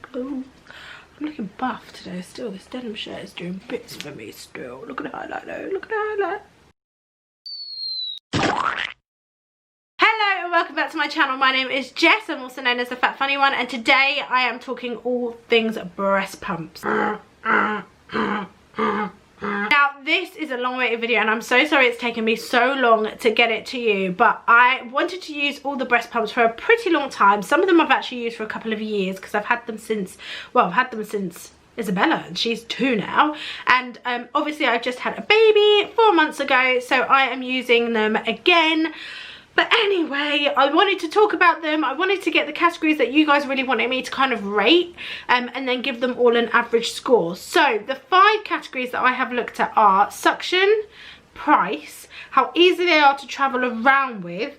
clothes. I'm looking buff today still. This denim shirt is doing bits for me still. Look at the highlight though. Look at the highlight. Hello and welcome back to my channel. My name is Jess. I'm also known as the Fat Funny One, and today I am talking all things breast pumps. Now this is a long awaited video and I'm so sorry it's taken me so long to get it to you, but I wanted to use all the breast pumps for a pretty long time. Some of them I've actually used for a couple of years because I've had them since, well, I've had them since Isabella, and she's 2 now, and obviously I just had a baby 4 months ago, so I am using them again. But anyway, I wanted to talk about them. I wanted to get the categories that you guys really wanted me to kind of rate and then give them all an average score. So the 5 categories that I have looked at are suction, price, how easy they are to travel around with,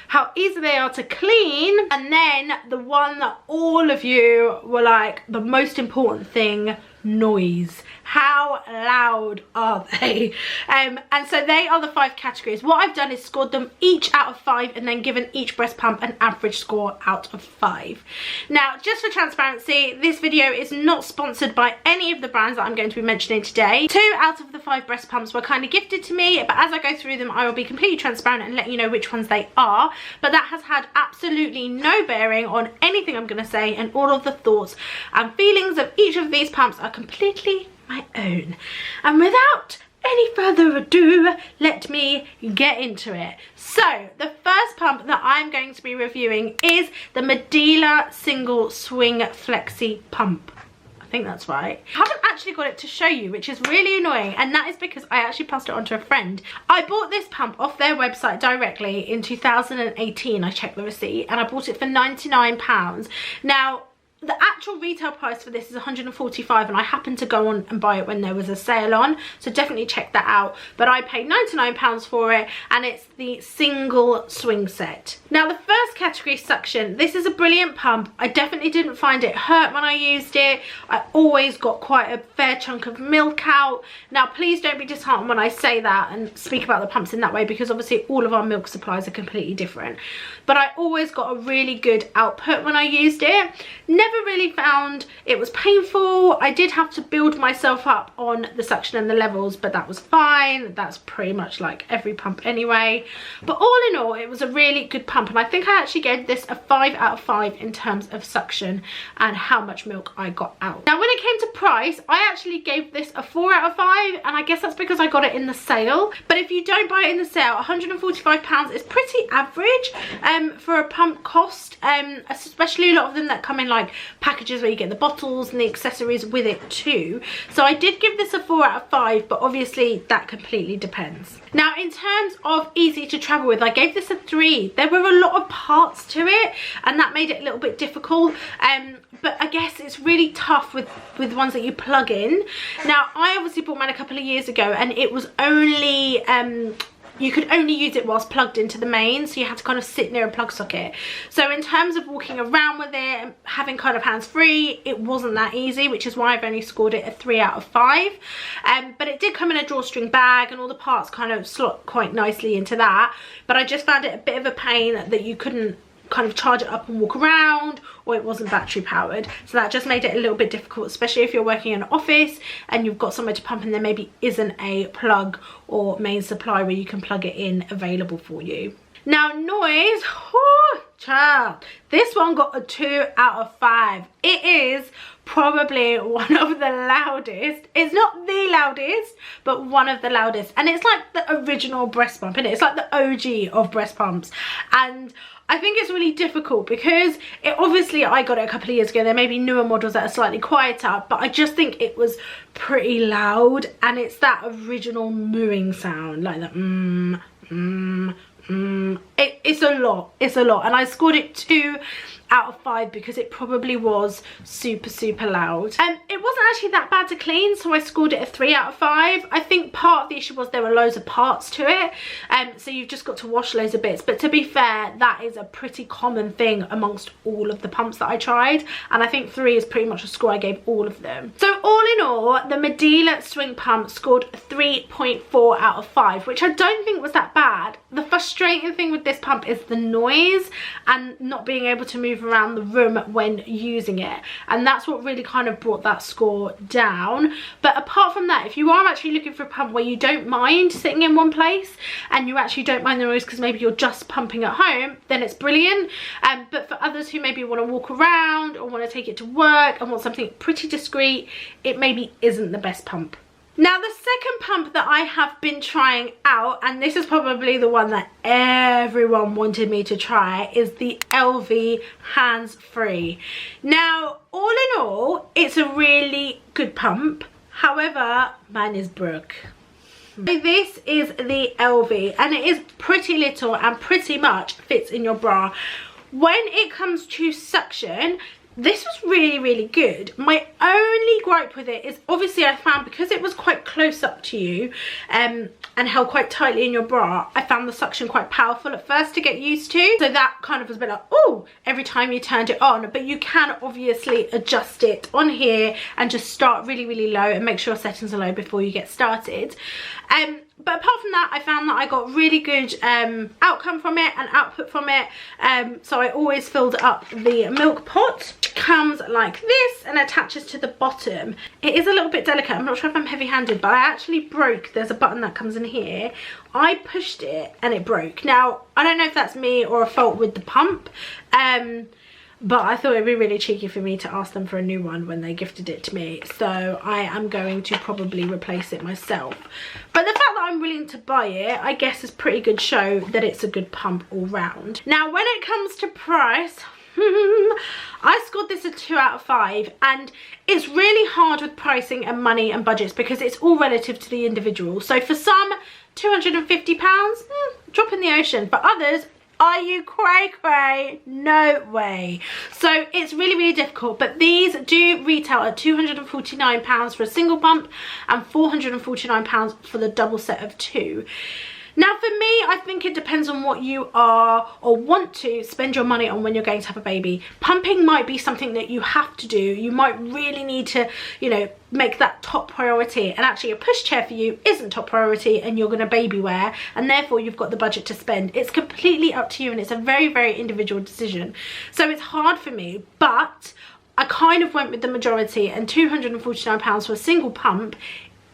how easy they are to clean, and then the one that all of you were like, the most important thing, noise. How loud are they? And so they are the 5 categories. What I've done is scored them each out of 5 and then given each breast pump an average score out of 5. Now, just for transparency, this video is not sponsored by any of the brands that I'm going to be mentioning today. 2 out of the 5 breast pumps were kind of gifted to me, but as I go through them I will be completely transparent and let you know which ones they are. But that has had absolutely no bearing on anything I'm going to say, and all of the thoughts and feelings of each of these pumps are completely my own. And without any further ado, let me get into it. So the first pump that I'm going to be reviewing is the Medela single swing flexi pump. I think that's right. I haven't actually got it to show you, which is really annoying, and that is because I actually passed it on to a friend. I bought this pump off their website directly in 2018. I checked the receipt and I bought it for £99. Now, the actual retail price for this is £145, and I happened to go on and buy it when there was a sale on, so definitely check that out. But I paid £99 for it, and it's the single swing set. Now the first category, suction. This is a brilliant pump. I definitely didn't find it hurt when I used it. I always got quite a fair chunk of milk out. Now please don't be disheartened when I say that and speak about the pumps in that way, because obviously all of our milk supplies are completely different. But I always got a really good output when I used it. Never really found it was painful. I did have to build myself up on the suction and the levels, but that was fine. That's pretty much like every pump anyway. But all in all, it was a really good pump, and I think I actually gave this a 5 out of 5 in terms of suction and how much milk I got out. Now when it came to price, I actually gave this a 4 out of 5, and I guess that's because I got it in the sale. But if you don't buy it in the sale, £145 is pretty average for a pump cost, especially a lot of them that come in like packages where you get the bottles and the accessories with it too. So I did give this a 4 out of 5, but obviously that completely depends. Now in terms of easy to travel with, I gave this a 3. There were a lot of parts to it and that made it a little bit difficult, but I guess it's really tough with ones that you plug in. Now I obviously bought mine a couple of years ago, and it was only you could only use it whilst plugged into the main, so you had to kind of sit near a plug socket. So in terms of walking around with it and having kind of hands-free, it wasn't that easy, which is why I've only scored it a 3 out of 5. But it did come in a drawstring bag, and all the parts kind of slot quite nicely into that. But I just found it a bit of a pain that you couldn't kind of charge it up and walk around, or it wasn't battery powered, so that just made it a little bit difficult, especially if you're working in an office and you've got somewhere to pump and there maybe isn't a plug or main supply where you can plug it in available for you. Now noise, oh child, this one got a 2 out of 5. It is probably one of the loudest. It's not the loudest, but one of the loudest, and it's like the original breast pump, isn't it? It's like the OG of breast pumps, and I think it's really difficult because obviously I got it a couple of years ago. There may be newer models that are slightly quieter, but I just think it was pretty loud, and it's that original mooing sound, like that it's a lot, and I scored it 2 out of 5 because it probably was super loud. It wasn't actually that bad to clean, so I scored it a 3 out of 5. I think part of the issue was there were loads of parts to it, so you've just got to wash loads of bits. But to be fair, that is a pretty common thing amongst all of the pumps that I tried, and I think 3 is pretty much a score I gave all of them. So all in all, the Medela swing pump scored 3.4 out of 5, which I don't think was that bad. The frustrating thing with this pump is the noise and not being able to move move around the room when using it, and that's what really kind of brought that score down. But apart from that, if you are actually looking for a pump where you don't mind sitting in one place and you actually don't mind the noise because maybe you're just pumping at home, then it's brilliant. But for others who maybe want to walk around or want to take it to work and want something pretty discreet, it maybe isn't the best pump. Now, the second pump that I have been trying out, and this is probably the one that everyone wanted me to try, is the ELVIE hands-free. Now, all in all, it's a really good pump. However, mine is broke. So this is the ELVIE, and it is pretty little and pretty much fits in your bra. When it comes to suction, this was really good. My only gripe with it is obviously I found, because it was quite close up to you and held quite tightly in your bra, I found the suction quite powerful at first to get used to. So that kind of was a bit like, oh, every time you turned it on. But you can obviously adjust it on here and just start really low and make sure settings are low before you get started. But apart from that, I found that I got really good outcome from it and output from it. So I always filled up the milk pot, which comes like this and attaches to the bottom. It is a little bit delicate. I'm not sure if I'm heavy-handed, but I actually broke. There's a button that comes in here. I pushed it and it broke. Now, I don't know if that's me or a fault with the pump. But I thought it'd be really cheeky for me to ask them for a new one when they gifted it to me. So I am going to probably replace it myself. But the fact that I'm willing to buy it, I guess, is pretty good show that it's a good pump all round. Now, when it comes to price, I scored this a 2 out of 5, and it's really hard with pricing and money and budgets because it's all relative to the individual. So for some, £250, drop in the ocean. For others, are you cray? No way. So it's really difficult, but these do retail at £249 for a single pump and £449 for the double set of 2. Now, for me, I think it depends on what you are or want to spend your money on when you're going to have a baby. Pumping might be something that you have to do. You might really need to, you know, make that top priority, and actually a pushchair for you isn't top priority and you're going to baby wear, and therefore you've got the budget to spend. It's completely up to you, and it's a very individual decision. So it's hard for me, but I kind of went with the majority, and £249 for a single pump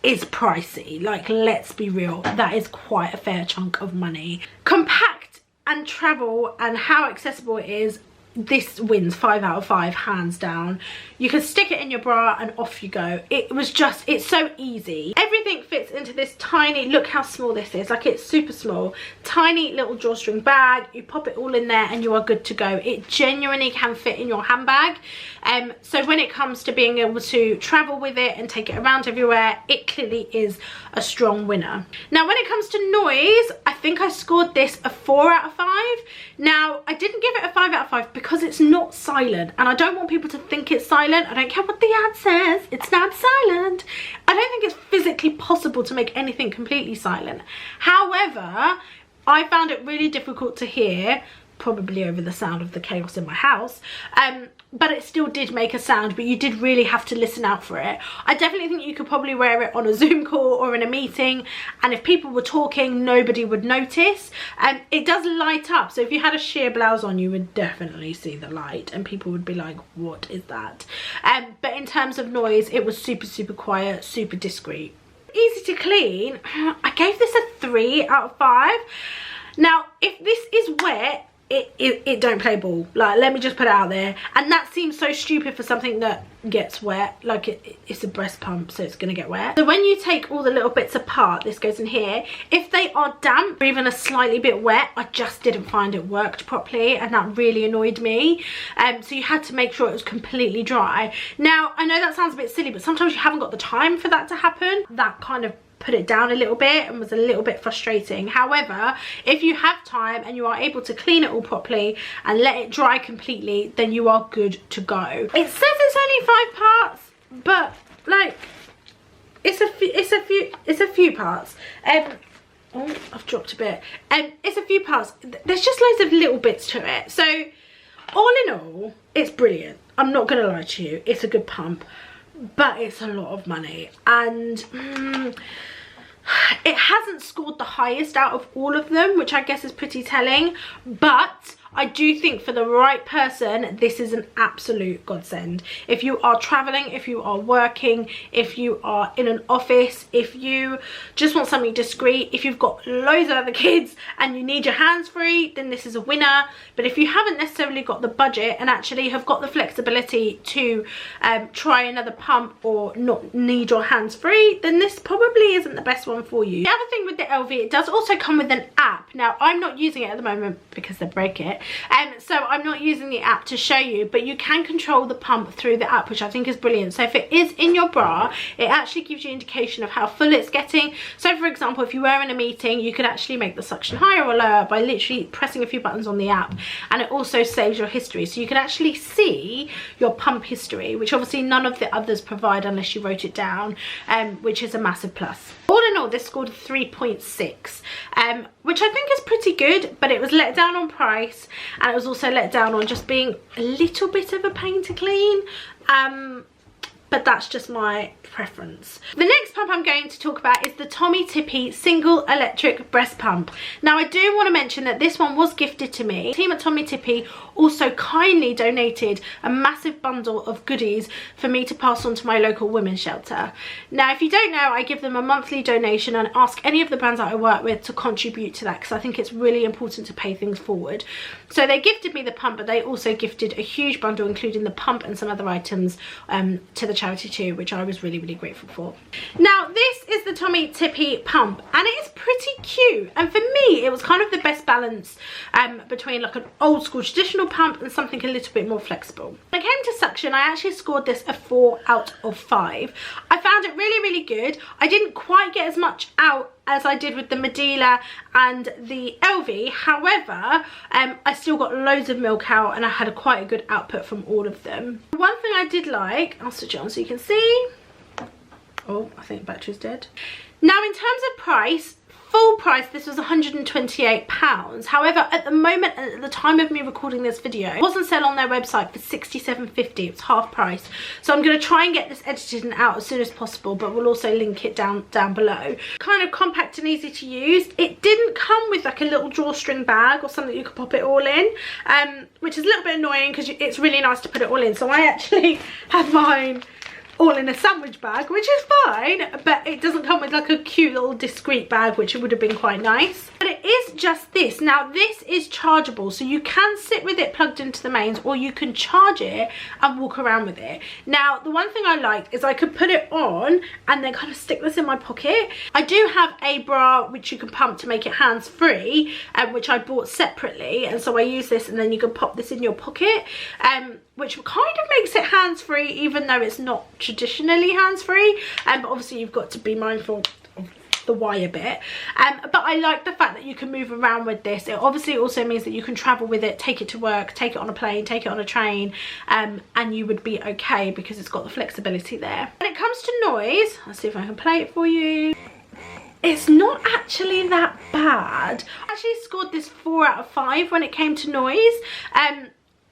is pricey. Like, let's be real, that is quite a fair chunk of money. Compact and travel and how accessible it is, this wins 5 out of 5 hands down. You can stick it in your bra and off you go. It was just, it's so easy. Everything fits into this tiny, look how small this is, like it's super small, tiny little drawstring bag. You pop it all in there and you are good to go. It genuinely can fit in your handbag. So when it comes to being able to travel with it and take it around everywhere, it clearly is a strong winner. Now, when it comes to noise, I think I scored this a 4 out of 5. Now, I didn't give it a 5 out of 5 because it's not silent, and I don't want people to think it's silent. I don't care what the ad says, it's not silent. I don't think it's physically possible to make anything completely silent. However, I found it really difficult to hear, probably over the sound of the chaos in my house, but it still did make a sound, but you did really have to listen out for it. I definitely think you could probably wear it on a Zoom call or in a meeting, and if people were talking, nobody would notice. It does light up, so if you had a sheer blouse on, you would definitely see the light and people would be like, what is that? But in terms of noise, it was super quiet, super discreet. Easy to clean. I gave this a 3 out of 5. Now, if this is wet, it don't play ball. Like, let me just put it out there. And that seems so stupid for something that gets wet. Like, it's a breast pump, so it's gonna get wet. So when you take all the little bits apart, this goes in here, if they are damp or even a slightly bit wet, I just didn't find it worked properly, and that really annoyed me. So you had to make sure it was completely dry. Now, I know that sounds a bit silly, but sometimes you haven't got the time for that to happen. That kind of put it down a little bit and was a little bit frustrating. However, if you have time and you are able to clean it all properly and let it dry completely, then you are good to go. It says it's only 5 parts, but like, it's a few parts. Oh, I've dropped a bit. It's a few parts. There's just loads of little bits to it. So all in all, it's brilliant. I'm not gonna lie to you, it's a good pump, but it's a lot of money, and it hasn't scored the highest out of all of them, which I guess is pretty telling. But I do think for the right person, this is an absolute godsend. If you are traveling, if you are working, if you are in an office, if you just want something discreet, if you've got loads of other kids and you need your hands free, then this is a winner. But if you haven't necessarily got the budget and actually have got the flexibility to try another pump or not need your hands free, then this probably isn't the best one for you. The other thing with the ELVIE, it does also come with an app. Now, I'm not using it at the moment because they break it. So I'm not using the app to show you, but you can control the pump through the app, which I think is brilliant. So if it is in your bra, it actually gives you an indication of how full it's getting. So for example, if you were in a meeting, you could actually make the suction higher or lower by literally pressing a few buttons on the app, and it also saves your history. So you can actually see your pump history, which obviously none of the others provide unless you wrote it down, which is a massive plus. All in all, this scored 3.6, which I think is pretty good, but it was let down on price, and it was also let down on just being a little bit of a pain to clean. But that's just my preference. The next pump I'm going to talk about is the TOMMIE TIPPIE single electric breast pump. Now, I do want to mention that this one was gifted to me. The team at TOMMIE TIPPIE also kindly donated a massive bundle of goodies for me to pass on to my local women's shelter. Now, if you don't know, I give them a monthly donation and ask any of the brands that I work with to contribute to that, because I think it's really important to pay things forward. So they gifted me the pump, but they also gifted a huge bundle, including the pump and some other items to the charity too, which I was really grateful for. Now, this is the TOMMIE TIPPIE pump, and it is pretty cute, and for me it was kind of the best balance between like an old school traditional pump and something a little bit more flexible. When it came to suction, I actually scored this a 4 out of 5. I found it really good. I didn't quite get as much out as I did with the Medela and the ELVIE. However, I still got loads of milk out, and I had quite a good output from all of them. One thing I did like, I'll switch it on so you can see. Oh, I think the battery's dead. Now, in terms of price, full price, this was £128. However, at the moment, at the time of me recording this video, it wasn't sale on their website for £67.50. It's half price. So I'm going to try and get this edited and out as soon as possible, but we'll also link it down below. Kind of compact and easy to use. It didn't come with like a little drawstring bag or something you could pop it all in, which is a little bit annoying because it's really nice to put it all in. So I actually have mine all in a sandwich bag, which is fine, but it doesn't come with like a cute little discreet bag, which would have been quite nice. But it is just this. Now, this is chargeable, so you can sit with it plugged into the mains, or you can charge it and walk around with it. Now, the one thing I liked is I could put it on and then kind of stick this in my pocket. I do have a bra which you can pump to make it hands free, which I bought separately, and so I use this, and then you can pop this in your pocket, which kind of makes it hands-free, even though it's not traditionally hands-free. But obviously you've got to be mindful of the wire bit. But I like the fact that you can move around with this. It obviously also means that you can travel with it, take it to work, take it on a plane, take it on a train, and you would be okay because it's got the flexibility there. When it comes to noise, I'll see if I can play it for you. It's not actually that bad. I actually scored this 4 out of 5 when it came to noise.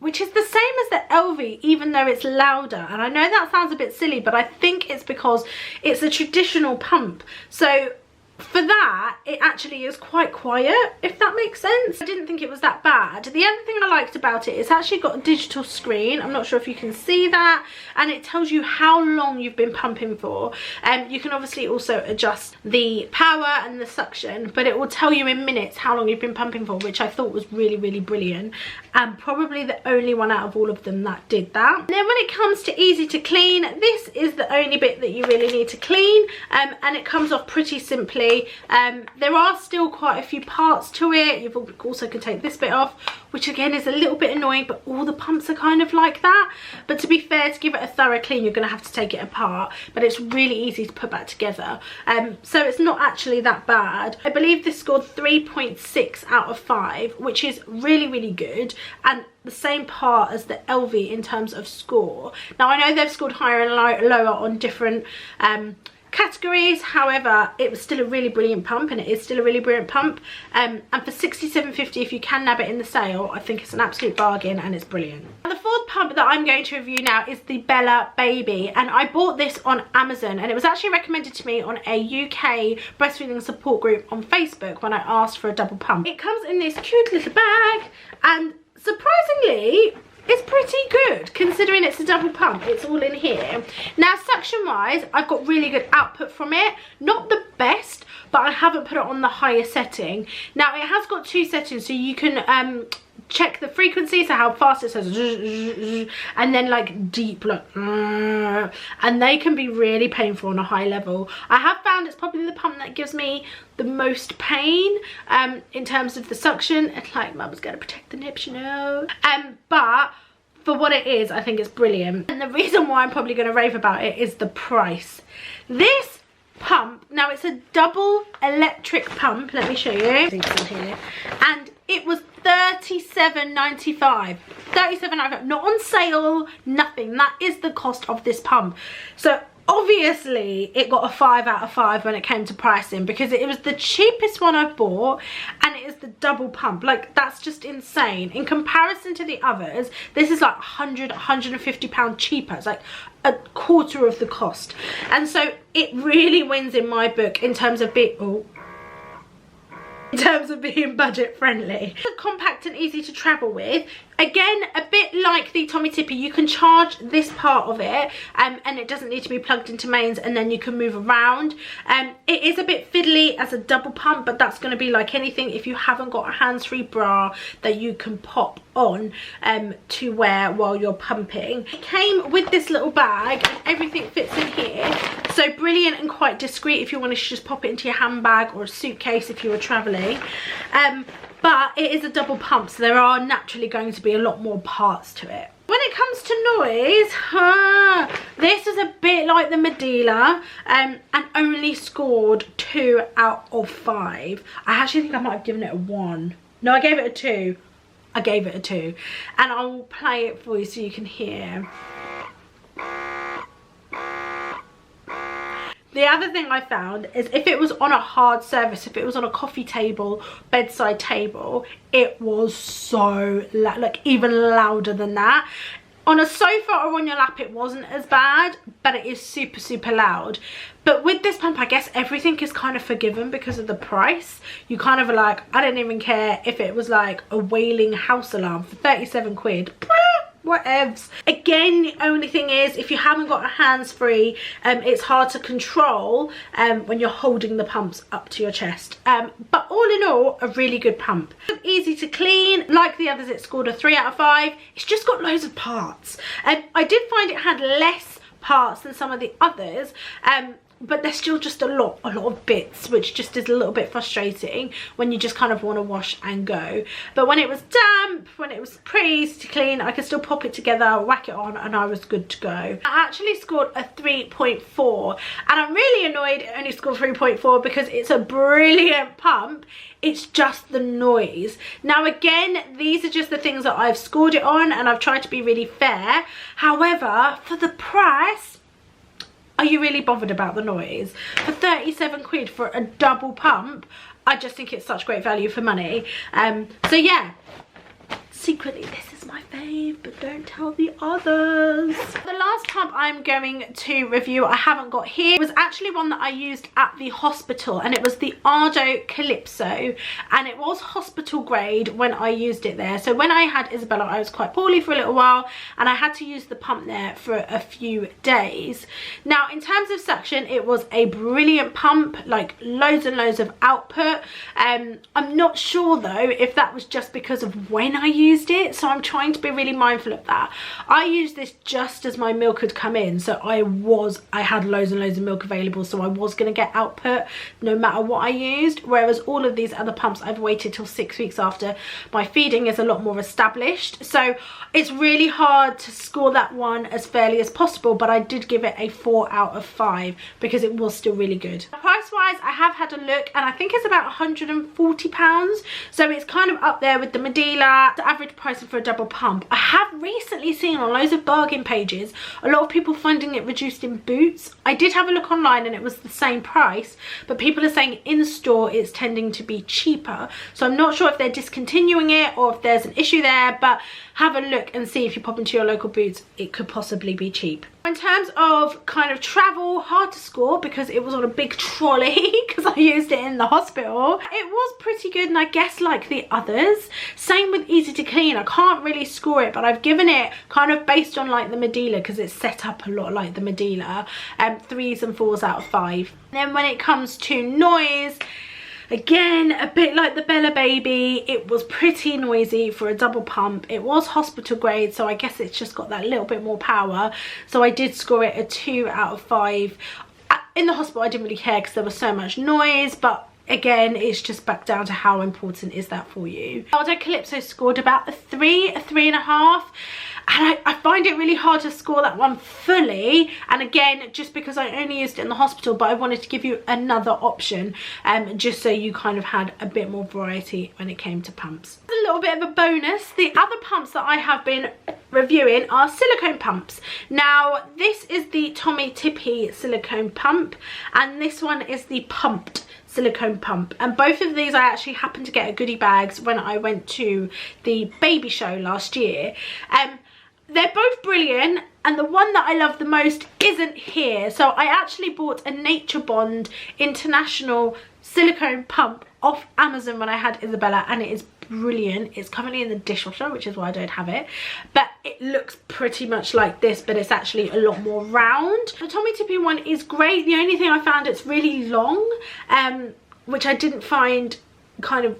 Which is the same as the ELVIE, even though it's louder. And I know that sounds a bit silly, but I think it's because it's a traditional pump. So for that, it actually is quite quiet, if that makes sense. I didn't think it was that bad. The other thing I liked about it is it's actually got a digital screen. I'm not sure if you can see that. And it tells you how long you've been pumping for. You can obviously also adjust the power and the suction, but it will tell you in minutes how long you've been pumping for, which I thought was really brilliant. And probably the only one out of all of them that did that. And then when it comes to easy to clean, this is the only bit that you really need to clean. And it comes off pretty simply. There are still quite a few parts to it. You also can take this bit off, which again is a little bit annoying, but all the pumps are kind of like that. But to be fair, to give it a thorough clean, you're going to have to take it apart, but it's really easy to put back together. So it's not actually that bad. I believe this scored 3.6 out of 5, which is really good, and the same part as the ELVIE in terms of score. Now, I know they've scored higher and lower on different categories. However, it was still a really brilliant pump, and it is still a really brilliant pump. And for £67.50, if you can nab it in the sale, I think it's an absolute bargain, and it's brilliant. Now, the fourth pump that I'm going to review now is the BELLABABY, and I bought this on Amazon, and it was actually recommended to me on a UK breastfeeding support group on Facebook when I asked for a double pump. It comes in this cute little bag, and surprisingly, it's pretty good considering it's a double pump. It's all in here. Now, suction wise, I've got really good output from it. Not the best, but I haven't put it on the highest setting. Now, it has got 2 settings, so you can check the frequency, so how fast it says, and then like deep, like, and they can be really painful on a high level. I have found it's probably the pump that gives me the most pain in terms of the suction. It's like, mum's gonna protect the nips, you know. But for what it is, I think it's brilliant. And the reason why I'm probably gonna rave about it is the price. This pump, now it's a double electric pump, let me show you. I think it's in here. And it was $37.95. $37.95, not on sale, nothing. That is the cost of this pump. So obviously it got a 5 out of 5 when it came to pricing, because it was the cheapest one I've bought, and it is the double pump. Like, that's just insane. In comparison to the others, this is like 100, 150 pounds cheaper. It's like a quarter of the cost. And so it really wins in my book in terms of being budget friendly. It's compact and easy to travel with. Again, a bit like the Tommie Tippie, you can charge this part of it and it doesn't need to be plugged into mains, and then you can move around. It is a bit fiddly as a double pump, but that's going to be like anything if you haven't got a hands-free bra that you can pop on to wear while you're pumping. It came with this little bag and everything fits in here, so brilliant and quite discreet if you want to just pop it into your handbag or a suitcase if you were traveling. But it is a double pump, so there are naturally going to be a lot more parts to it. When it comes to noise, this is a bit like the Medela, and only scored 2 out of 5. I actually think I might have given it a 1. No, I gave it a 2. I gave it a 2. And I'll play it for you so you can hear. The other thing I found is if it was on a hard surface, if it was on a coffee table, bedside table, it was so loud, like even louder than that. On a sofa or on your lap, it wasn't as bad, but it is super, super loud. But with this pump, I guess everything is kind of forgiven because of the price. You kind of are like, I don't even care if it was like a wailing house alarm for 37 quid. Whatevs. Again, the only thing is, if you haven't got a hands-free, it's hard to control when you're holding the pumps up to your chest. But all in all, a really good pump. Easy to clean. Like the others, it scored a 3 out of 5. It's just got loads of parts. I did find it had less parts than some of the others, but there's still just a lot of bits, which just is a little bit frustrating when you just kind of want to wash and go. But when it was damp, when it was pretty easy to clean, I could still pop it together, whack it on, and I was good to go. I actually scored a 3.4, and I'm really annoyed it only scored 3.4 because it's a brilliant pump. It's just the noise. Now again, these are just the things that I've scored it on, and I've tried to be really fair. However, for the price, are you really bothered about the noise? For 37 quid for a double pump, I just think it's such great value for money. So yeah, secretly this is my fave, but don't tell the others. The last pump I'm going to review, I haven't got here. It was actually one that I used at the hospital, and it was the ARDO Calypso, and it was hospital grade when I used it there. So when I had Isabella, I was quite poorly for a little while, and I had to use the pump there for a few days. Now in terms of suction, it was a brilliant pump, like loads and loads of output. I'm not sure though if that was just because of when I used it, so I'm trying to be really mindful of that. I used this just as my milk had come in, so I had loads and loads of milk available, so I was going to get output no matter what I used, whereas all of these other pumps I've waited till 6 weeks after my feeding is a lot more established. So it's really hard to score that one as fairly as possible, but I did give it a 4 out of 5 because it was still really good. Price wise, I have had a look, and I think it's about £140, so it's kind of up there with the Medela. The average price for a double pump. I have recently seen on loads of bargain pages a lot of people finding it reduced in Boots. I did have a look online and it was the same price, but people are saying in store it's tending to be cheaper, so I'm not sure if they're discontinuing it or if there's an issue there. But have a look and see if you pop into your local Boots, it could possibly be cheap. In terms of kind of travel, hard to score because it was on a big trolley because I used it in the hospital. It was pretty good, and I guess like the others. Same with easy to clean. I can't really score it, but I've given it kind of based on like the Medela because it's set up a lot like the Medela. 3s and 4s out of 5. Then when it comes to noise, again, a bit like the BELLABABY, it was pretty noisy for a double pump. It was hospital grade, so I guess it's just got that little bit more power. So I did score it a 2 out of 5. In the hospital, I didn't really care because there was so much noise, but again, it's just back down to how important is that for you. ARDO Calypso scored about a 3, a 3.5. And I find it really hard to score that one fully, and again, just because I only used it in the hospital, but I wanted to give you another option, just so you kind of had a bit more variety when it came to pumps. A little bit of a bonus, the other pumps that I have been reviewing are silicone pumps. Now this is the Tommie Tippie silicone pump, and this one is the pumped silicone pump, and both of these I actually happened to get at goodie bags when I went to the baby show last year. They're both brilliant, and the one that I love the most isn't here. So I actually bought a Nature Bond International silicone pump off Amazon when I had Isabella, and it is brilliant. It's currently in the dishwasher, which is why I don't have it, but it looks pretty much like this, but it's actually a lot more round. The Tommie Tippie one is great. The only thing I found, it's really long, which I didn't find kind of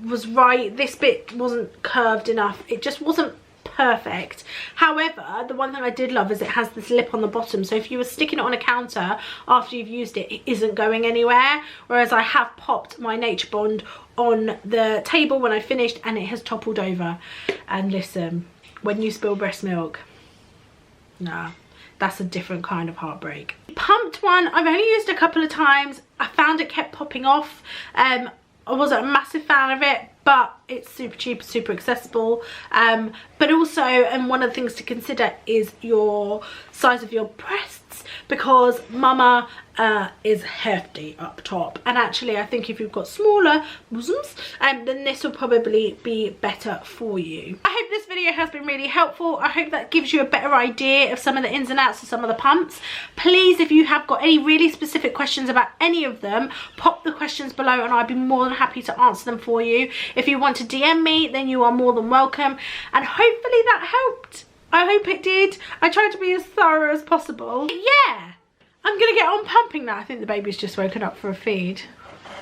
was right. This bit wasn't curved enough. It just wasn't perfect. However, the one thing I did love is it has this lip on the bottom, so if you were sticking it on a counter after you've used it, it isn't going anywhere, whereas I have popped my Nature Bond on the table when I finished and it has toppled over. And listen, when you spill breast milk, nah, that's a different kind of heartbreak. Pumped one, I've only used a couple of times. I found it kept popping off. I wasn't a massive fan of it, but it's super cheap, super accessible, but also, and one of the things to consider is your size of your breasts, because mama is hefty up top, and actually I think if you've got smaller bosoms, then this will probably be better for you. I hope this video has been really helpful. I hope that gives you a better idea of some of the ins and outs of some of the pumps. Please, if you have got any really specific questions about any of them, pop the questions below and I'd be more than happy to answer them for you. If you want to DM me, then you are more than welcome, and hopefully that helped. I hope it did. I tried to be as thorough as possible. Yeah, I'm gonna get on pumping now. I think the baby's just woken up for a feed.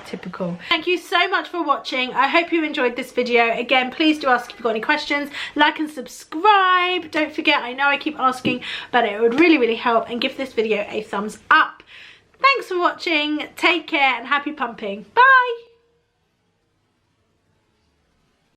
Typical. Thank you so much for watching. I hope you enjoyed this video. Again, please do ask if you've got any questions. Like and subscribe. Don't forget, I know I keep asking, but it would really help, and give this video a thumbs up. Thanks for watching. Take care and happy pumping. Bye.